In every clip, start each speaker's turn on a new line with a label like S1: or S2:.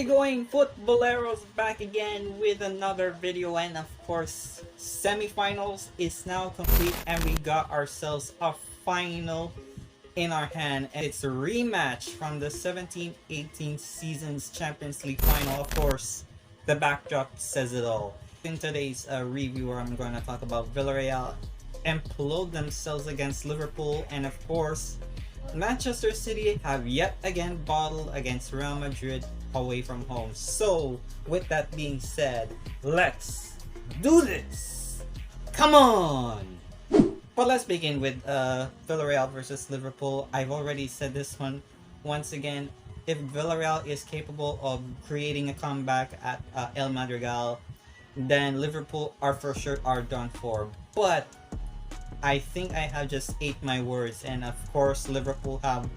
S1: it going, Footballeros? Back again with another video, and of course semifinals is now complete and we got ourselves a final in our hand, and it's a rematch from the 17-18 season's Champions League final. Of course, the backdrop says it all. In today's review, I'm going to talk about Villarreal implode themselves against Liverpool, and of course Manchester City have yet again battled against Real Madrid away from home. So with that being said, let's do this! Come on! But let's begin with Villarreal versus Liverpool. I've already said this one once again. If Villarreal is capable of creating a comeback at El Madrigal, then Liverpool are for sure done for. But I think I have just ate my words, and of course Liverpool have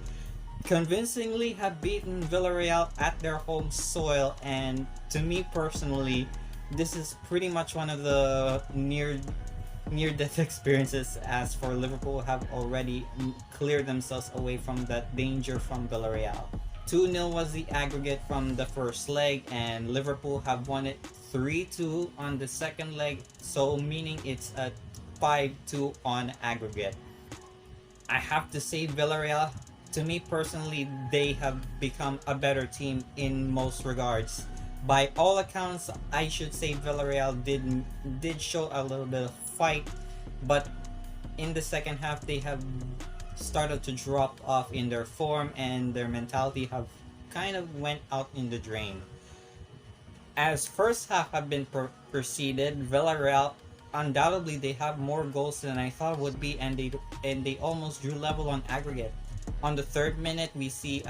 S1: convincingly beaten Villarreal at their home soil, and to me personally, this is pretty much one of the near-death experiences, as for Liverpool have already cleared themselves away from that danger from Villarreal. 2-0 was the aggregate from the first leg, and Liverpool have won it 3-2 on the second leg, so meaning it's a 5-2 on aggregate. I have to say Villarreal, to me personally, they have become a better team in most regards. By all accounts, I should say Villarreal did show a little bit of fight, but in the second half they have started to drop off in their form, and their mentality have kind of went out in the drain. As first half have been proceeded, Villarreal undoubtedly they have more goals than I thought would be, and they almost drew level on aggregate. On the third minute, we see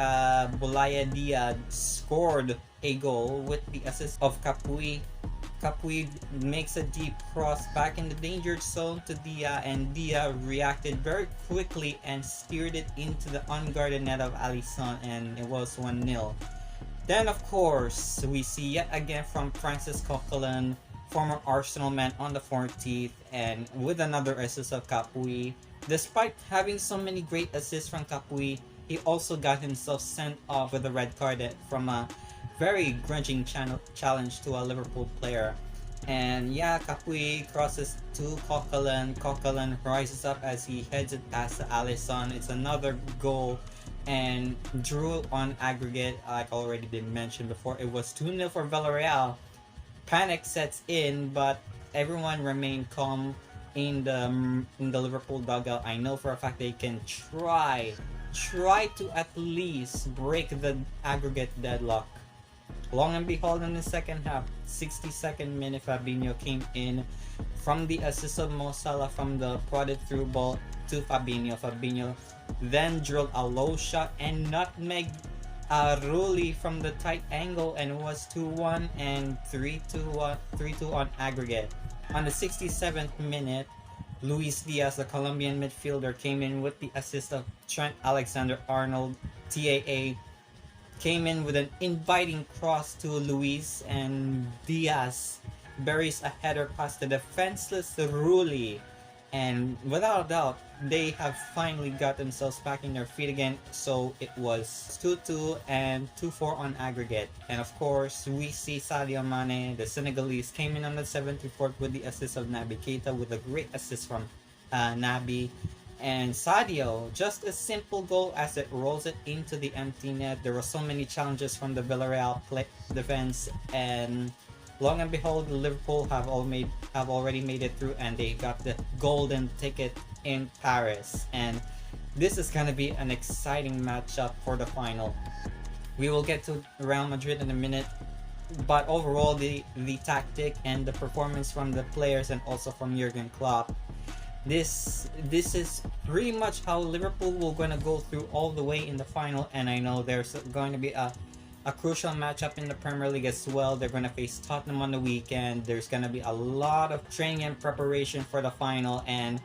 S1: Luiz Diaz scored a goal with the assist of Capuy. Capuy makes a deep cross back in the danger zone to Diaz, and Diaz reacted very quickly and steered it into the unguarded net of Alisson, and it was 1-0. Then of course, we see yet again from Francis Coquelin, former Arsenal man, on the 14th, and with another assist of Capuy. Despite having so many great assists from Capuy, he also got himself sent off with a red card from a very grudging challenge to a Liverpool player. And yeah, Capuy crosses to Coquelin. Coquelin rises up as he heads it past Alisson. It's another goal and drew on aggregate. Like already been mentioned before, it was 2-0 for Villarreal. Panic sets in, but everyone remained calm in the Liverpool dugout. I know for a fact they can try to at least break the aggregate deadlock. Long and behold, in the second half, 62nd minute, Fabinho came in from the assist of Mo Salah from the prodded through ball to Fabinho. Fabinho then drilled a low shot and nutmegged Rulli from the tight angle, and it was 2-1 and 3-2 on aggregate. On the 67th minute, Luiz Diaz, the Colombian midfielder, came in with the assist of Trent Alexander-Arnold. TAA came in with an inviting cross to Luiz, and Diaz buries a header past the defenseless Rulli. And without a doubt, they have finally got themselves back in their feet again. So it was 2-2 and 2-4 on aggregate. And of course, we see Sadio Mane, the Senegalese, came in on the 74th with the assist of Naby Keita, with a great assist from Naby. And Sadio, just a simple goal as it rolls it into the empty net. There were so many challenges from the Villarreal defense, and long and behold, Liverpool have already made it through, and they got the golden ticket in Paris. And this is going to be an exciting matchup for the final. We will get to Real Madrid in a minute, but overall, the tactic and the performance from the players and also from Jurgen Klopp, this is pretty much how Liverpool will going to go through all the way in the final. And I know there's going to be a crucial matchup in the Premier League as well. They're going to face Tottenham on the weekend. There's going to be a lot of training and preparation for the final, and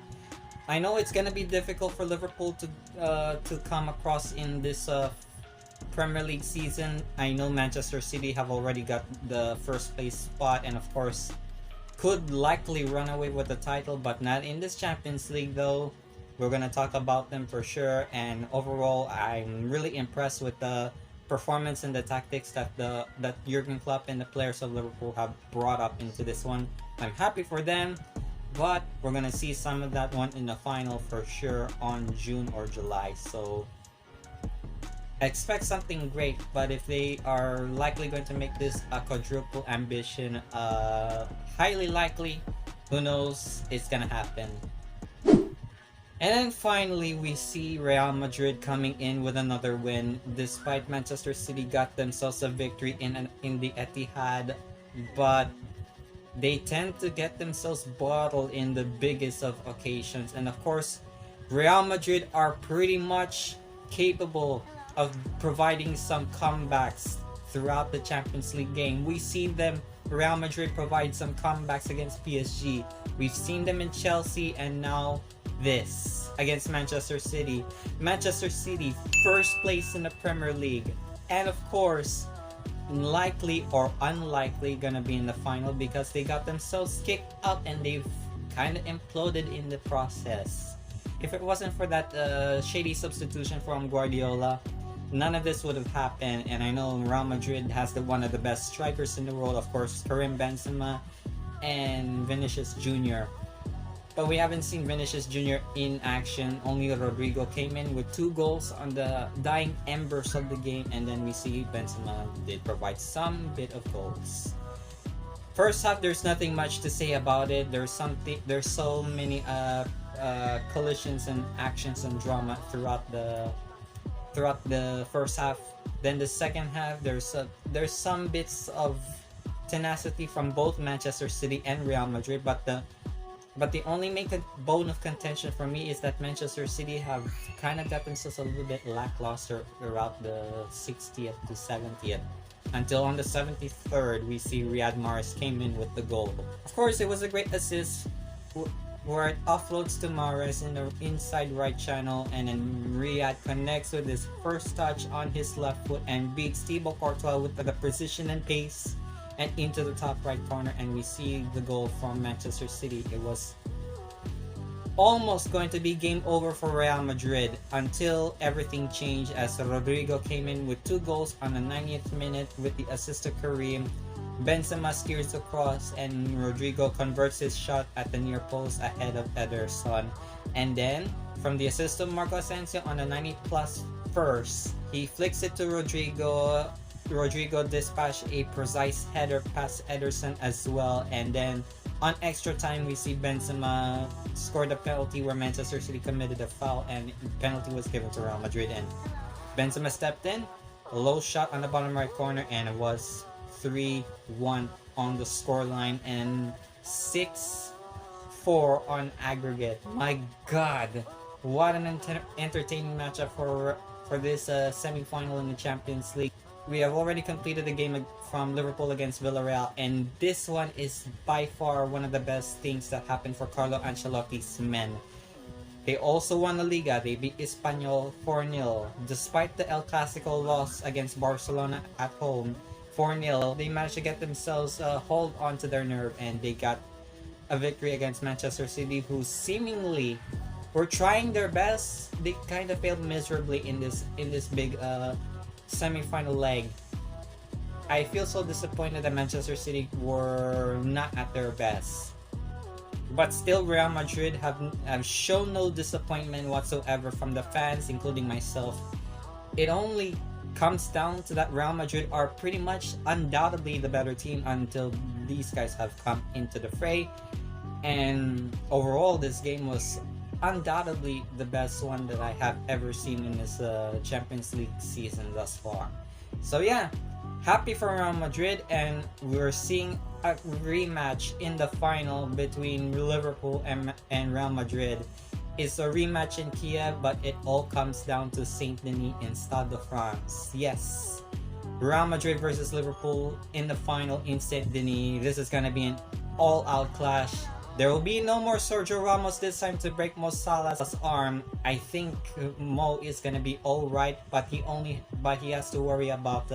S1: I know it's going to be difficult for Liverpool to come across in this Premier League season. I know Manchester City have already got the first place spot, and of course could likely run away with the title, but not in this Champions League though. We're going to talk about them for sure, and overall I'm really impressed with the performance and the tactics that Jurgen Klopp and the players of Liverpool have brought up into this one. I'm happy for them, but we're gonna see some of that one in the final for sure on June or July. So expect something great, but if they are likely going to make this a quadruple ambition, highly likely, who knows, it's gonna happen. And then finally, we see Real Madrid coming in with another win, despite Manchester City got themselves a victory in the Etihad, but they tend to get themselves bottled in the biggest of occasions. And of course, Real Madrid are pretty much capable of providing some comebacks throughout the Champions League game. We see them, Real Madrid, provide some comebacks against PSG. We've seen them in Chelsea, and now this against Manchester City. Manchester City, first place in the Premier League, and of course, likely or unlikely gonna be in the final because they got themselves kicked out and they've kind of imploded in the process. If it wasn't for that shady substitution from Guardiola, none of this would have happened. And I know Real Madrid has one of the best strikers in the world, of course, Karim Benzema and Vinicius Jr. But we haven't seen Vinicius Jr. in action. Only Rodrygo came in with 2 goals on the dying embers of the game, and then we see Benzema did provide some bit of goals. First half, there's nothing much to say about it. There's so many collisions and actions and drama throughout the first half. Then the second half, there's some bits of tenacity from both Manchester City and Real Madrid, but the only bone of contention for me is that Manchester City have kind of got themselves a little bit lackluster throughout the 60th to 70th. Until on the 73rd, we see Riyad Mahrez came in with the goal. Of course, it was a great assist where it offloads to Mahrez in the inside right channel, and then Riyad connects with his first touch on his left foot and beats Thibaut Courtois with the precision and pace and into the top right corner, and we see the goal from Manchester City. It was almost going to be game over for Real Madrid until everything changed as Rodrygo came in with 2 goals on the 90th minute with the assist to Karim. Benzema steers across and Rodrygo converts his shot at the near post ahead of Ederson. And then from the assist of Marco Asensio on the 90+ first, he flicks it to Rodrygo. Rodrygo dispatched a precise header past Ederson as well, and then on extra time we see Benzema scored a penalty where Manchester City committed a foul and the penalty was given to Real Madrid, and Benzema stepped in, a low shot on the bottom right corner, and it was 3-1 on the scoreline and 6-4 on aggregate. My god, what an entertaining matchup for this semi-final in the Champions League. We have already completed the game from Liverpool against Villarreal, and this one is by far one of the best things that happened for Carlo Ancelotti's men. They also won the Liga. They beat Espanyol 4-0. Despite the El Clasico loss against Barcelona at home, 4-0, they managed to get themselves a hold onto their nerve, and they got a victory against Manchester City, who seemingly were trying their best. They kind of failed miserably in this big semi-final leg. I feel so disappointed that Manchester City were not at their best. But still, Real Madrid have shown no disappointment whatsoever from the fans, including myself. It only comes down to that Real Madrid are pretty much undoubtedly the better team until these guys have come into the fray. And overall, this game was undoubtedly the best one that I have ever seen in this Champions League season thus far. So yeah, happy for Real Madrid, and we're seeing a rematch in the final between Liverpool and Real Madrid. It's a rematch in Kiev, but it all comes down to Saint Denis in Stade de France. Yes, Real Madrid versus Liverpool in the final in Saint Denis. This is gonna be an all-out clash. There will be no more Sergio Ramos this time to break Mo Salah's arm. I think Mo is gonna be alright, but he has to worry about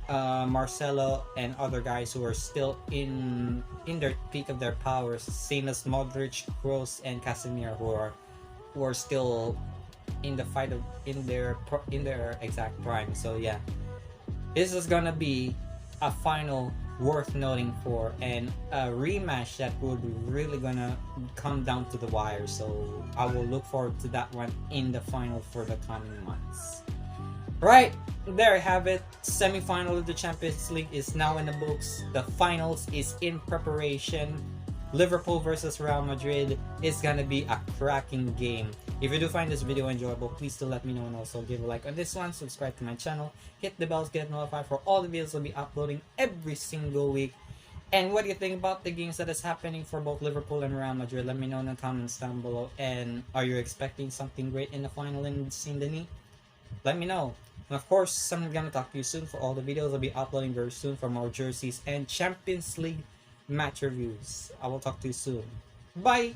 S1: Marcelo and other guys who are still in their peak of their powers, same as Modric, Kroos, and Casemiro, who are still in the fight of in their exact prime. So yeah, this is gonna be a final worth noting for, and a rematch that would really gonna come down to the wire. So I will look forward to that one in the final for the coming months. Right, there you have it. Semi-final of the Champions League is now in the books. The finals is in preparation. Liverpool versus Real Madrid is gonna be a cracking game. If you do find this video enjoyable, please do let me know, and also give a like on this one, subscribe to my channel, hit the bells, get notified for all the videos I'll be uploading every single week. And what do you think about the games that is happening for both Liverpool and Real Madrid? Let me know in the comments down below. And are you expecting something great in the final in Saint-Denis? Let me know. And of course, I'm gonna talk to you soon for all the videos I'll be uploading very soon for more jerseys and Champions League match reviews. I will talk to you soon. Bye!